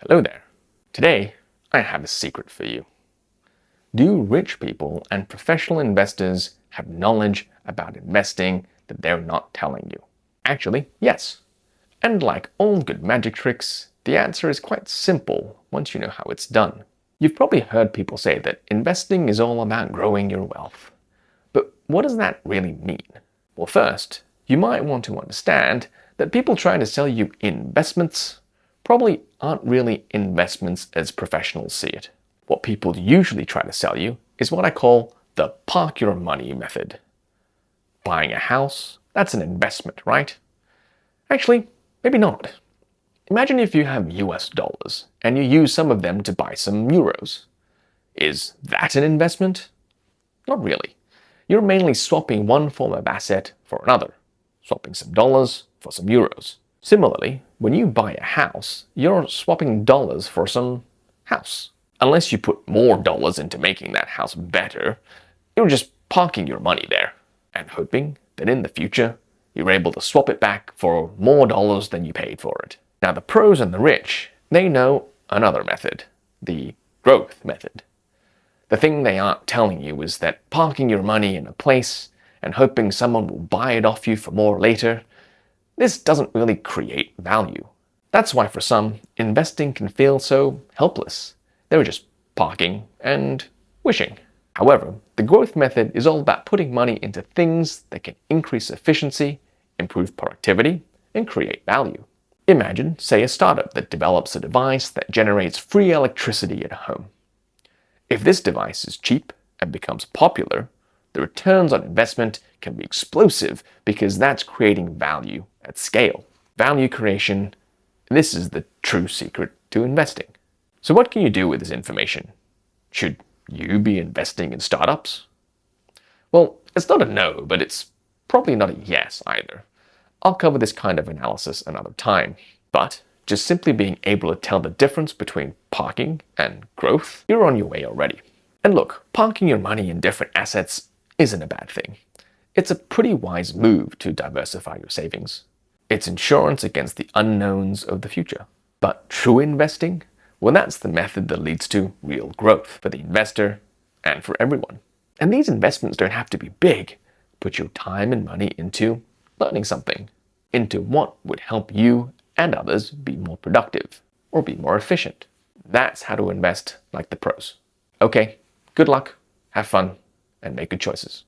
Hello there. Today, I have a secret for you. Do rich people and professional investors have knowledge about investing that they're not telling you? Actually, yes. And like all good magic tricks, the answer is quite simple once you know how it's done. You've probably heard people say that investing is all about growing your wealth. But what does that really mean? Well, first, you might want to understand that people trying to sell you investments probably aren't really investments as professionals see it. What people usually try to sell you is what I call the park your money method. Buying a house, that's an investment, right? Actually, maybe not. Imagine if you have US dollars and you use some of them to buy some euros. Is that an investment? Not really. You're mainly swapping one form of asset for another, swapping some dollars for some euros. Similarly, when you buy a house, you're swapping dollars for some house. Unless you put more dollars into making that house better, you're just parking your money there and hoping that in the future you're able to swap it back for more dollars than you paid for it. Now the pros and the rich, they know another method, the growth method. The thing they aren't telling you is that parking your money in a place and hoping someone will buy it off you for more later, this doesn't really create value. That's why for some, investing can feel so helpless. They're just parking and wishing. However, the growth method is all about putting money into things that can increase efficiency, improve productivity, and create value. Imagine, say, a startup that develops a device that generates free electricity at home. If this device is cheap and becomes popular, the returns on investment can be explosive because that's creating value at scale. Value creation, this is the true secret to investing. So what can you do with this information? Should you be investing in startups? Well, it's not a no, but it's probably not a yes either. I'll cover this kind of analysis another time. But just simply being able to tell the difference between parking and growth, you're on your way already. And look, parking your money in different assets isn't a bad thing. It's a pretty wise move to diversify your savings. It's insurance against the unknowns of the future. But true investing? Well, that's the method that leads to real growth for the investor and for everyone. And these investments don't have to be big. Put your time and money into learning something, into what would help you and others be more productive or be more efficient. That's how to invest like the pros. Okay, good luck, have fun, and make good choices.